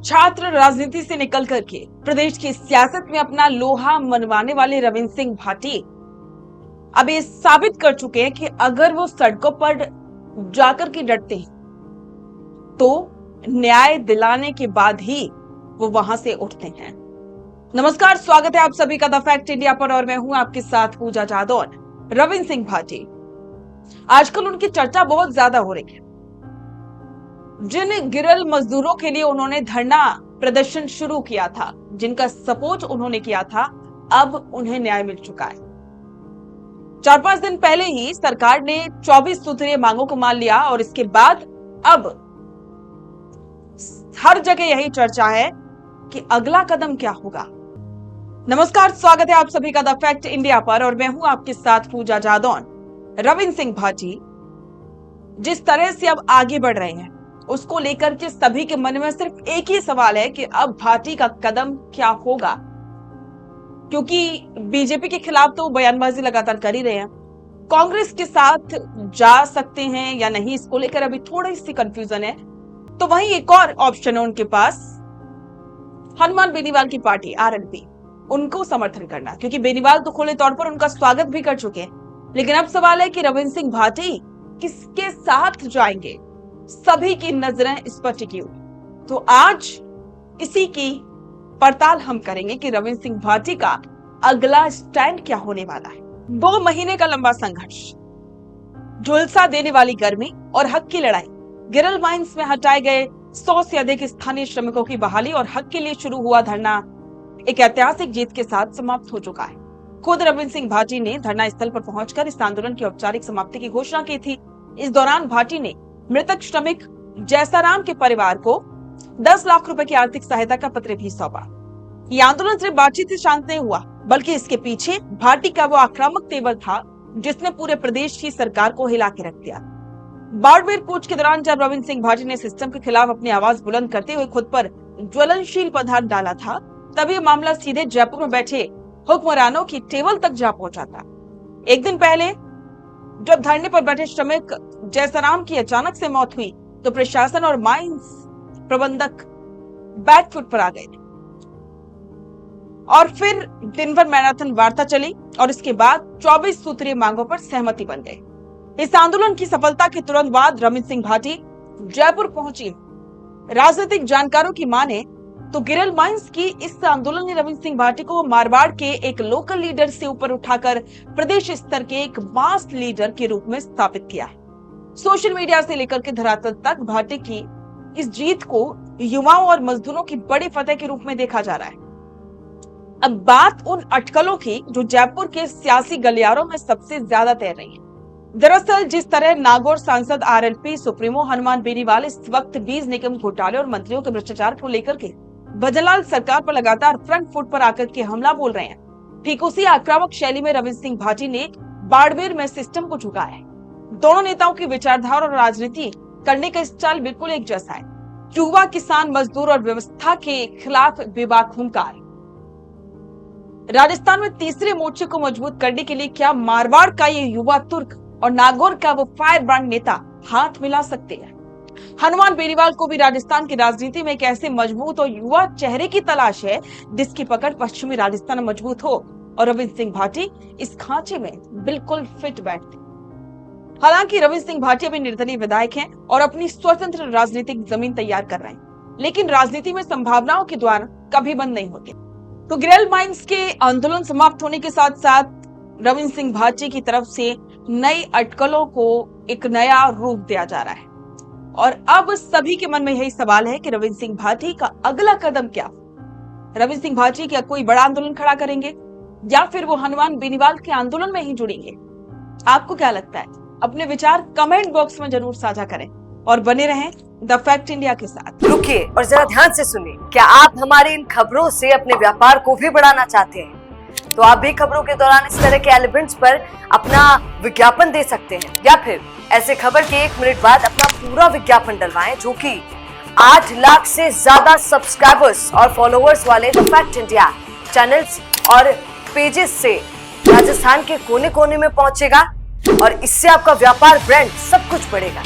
छात्र राजनीति से निकल करके प्रदेश की सियासत में अपना लोहा मनवाने वाले रविंद्र सिंह भाटी अब ये साबित कर चुके हैं कि अगर वो सड़कों पर जाकर के डटते हैं तो न्याय दिलाने के बाद ही वो वहां से उठते हैं। नमस्कार, स्वागत है आप सभी का द फैक्ट इंडिया पर और मैं हूं आपके साथ पूजा जादौन। रविंद्र सिंह भाटी, आजकल उनकी चर्चा बहुत ज्यादा हो रही है। जिन गिरल मजदूरों के लिए उन्होंने धरना प्रदर्शन शुरू किया था, जिनका सपोर्ट उन्होंने किया था, अब उन्हें न्याय मिल चुका है। 4-5 दिन पहले ही सरकार ने 24 सूत्रीय मांगों को मान लिया और इसके बाद अब हर जगह यही चर्चा है कि अगला कदम क्या होगा। नमस्कार, स्वागत है आप सभी का द फैक्ट इंडिया पर और मैं हूं आपके साथ पूजा जादौन। रविंद्र सिंह भाटी जिस तरह से अब आगे बढ़ रहे हैं उसको लेकर के सभी के मन में सिर्फ एक ही सवाल है कि अब भाटी का कदम क्या होगा, क्योंकि बीजेपी के खिलाफ तो बयानबाजी लगातार कर ही रहे हैं। कांग्रेस के साथ जा सकते हैं या नहीं, इसको लेकर अभी थोड़ी सी कंफ्यूजन है। तो वहीं एक और ऑप्शन है उनके पास, हनुमान बेनीवाल की पार्टी आरएलपी, उनको समर्थन करना, क्योंकि बेनीवाल तो खुले तौर पर उनका स्वागत भी कर चुके हैं। लेकिन अब सवाल है कि रविंद्र सिंह भाटी किसके साथ जाएंगे। सभी की नजरें इस पर टिकी हुई। तो आज इसी की पड़ताल हम करेंगे कि रविंद्र सिंह भाटी का अगला स्टैंड क्या होने वाला है। 2 महीने का लंबा संघर्ष, झुलसा देने वाली गर्मी और हक की लड़ाई, गिरल माइंस में हटाए गए 100 से अधिक स्थानीय श्रमिकों की बहाली और हक के लिए शुरू हुआ धरना एक ऐतिहासिक जीत के साथ समाप्त हो चुका है। खुद रविंद्र सिंह भाटी ने धरना स्थल पर पहुंचकर इस आंदोलन की औपचारिक समाप्ति की घोषणा की थी। इस दौरान भाटी ने मृतक श्रमिक जैसाराम के परिवार को 10 लाख रुपए की आर्थिक सहायता का पत्र भी सौंपा। ये आंदोलन सिर्फ बातचीत से शांत नहीं हुआ, बल्कि इसके पीछे भाटी का वो आक्रामक तेवर था जिसने पूरे प्रदेश की सरकार को हिला के रख दिया। बाड़मेर कूच के दौरान जब रविंद्र सिंह भाटी ने सिस्टम के खिलाफ अपनी आवाज बुलंद करते हुए खुद पर ज्वलनशील पदार्थ डाला था, तब ये मामला सीधे जयपुर में बैठे हुक्मरानों की टेबल तक जा पहुंचा था। एक दिन पहले जब धरने पर बैठे श्रमिक जैसाराम की अचानक से मौत हुई तो प्रशासन और माइंस प्रबंधक बैकफुट पर आ गए थे और फिर दिन भर मैराथन वार्ता चली और इसके बाद 24 सूत्रीय मांगों पर सहमति बन गई। इस आंदोलन की सफलता के तुरंत बाद रविंद्र सिंह भाटी जयपुर पहुंची। राजनीतिक जानकारों की माने तो गिरल माइंस की इस आंदोलन ने रविंद्र सिंह भाटी को मारवाड़ के एक लोकल लीडर से ऊपर उठाकर प्रदेश स्तर के एक मास लीडर के रूप में स्थापित किया है। सोशल मीडिया से लेकर के धरातल तक भाटी की इस जीत को युवाओं और मजदूरों की बड़ी फतेह के रूप में देखा जा रहा है। अब बात उन अटकलों की जो जयपुर के सियासी गलियारों में सबसे ज्यादा तैर रही है। दरअसल जिस तरह नागौर सांसद आरएलपी सुप्रीमो हनुमान बेनीवाल इस वक्त बीज निगम घोटाले और मंत्रियों के भ्रष्टाचार को लेकर के भजनलाल सरकार पर लगातार फ्रंट फुट पर आकर के हमला बोल रहे हैं, ठीक उसी आक्रामक शैली में रविंद्र सिंह भाटी ने बाड़मेर में सिस्टम को झुकाया है। दोनों नेताओं की विचारधारा और राजनीति करने का स्टाइल बिल्कुल एक जैसा है। युवा, किसान, मजदूर और व्यवस्था के खिलाफ बेबाक हुंकार। राजस्थान में तीसरे मोर्चे को मजबूत करने के लिए क्या मारवाड़ का ये युवा तुर्क और नागौर का वो फायर ब्रांड नेता हाथ मिला सकते हैं? हनुमान बेनीवाल को भी राजस्थान की राजनीति में एक ऐसे मजबूत और युवा चेहरे की तलाश है जिसकी पकड़ पश्चिमी राजस्थान में मजबूत हो, और रविंद्र सिंह भाटी इस खांचे में बिल्कुल फिट बैठते। हालांकि रविंद्र सिंह भाटी अभी निर्दलीय विधायक हैं और अपनी स्वतंत्र राजनीतिक जमीन तैयार कर रहे हैं, लेकिन राजनीति में संभावनाओं के द्वार कभी बंद नहीं होते। तो गिरल माइंस के आंदोलन समाप्त होने के साथ साथ रविंद्र सिंह भाटी की तरफ से नई अटकलों को एक नया रूप दिया जा रहा है और अब सभी के मन में यही सवाल है कि रविंद्र सिंह भाटी का अगला कदम क्या। रविंद्र सिंह भाटी क्या कोई बड़ा आंदोलन खड़ा करेंगे या फिर वो हनुमान बेनीवाल के आंदोलन में ही जुड़ेंगे? आपको क्या लगता है? अपने विचार कमेंट बॉक्स में जरूर साझा करें और बने रहें द फैक्ट इंडिया के साथ। रुकिए और जरा ध्यान से सुनिए। क्या आप हमारे इन खबरों से अपने व्यापार को भी बढ़ाना चाहते हैं? तो आप भी खबरों के दौरान इस तरह के एलिमेंट्स पर अपना विज्ञापन दे सकते हैं, या फिर ऐसे खबर के 1 मिनट बाद अपना पूरा विज्ञापन डलवाएं, जो कि 8 लाख से ज्यादा सब्सक्राइबर्स और फॉलोअर्स वाले द फैक्ट इंडिया चैनल्स और पेजेस से राजस्थान के कोने कोने में पहुंचेगा और इससे आपका व्यापार, ब्रांड सब कुछ बढ़ेगा।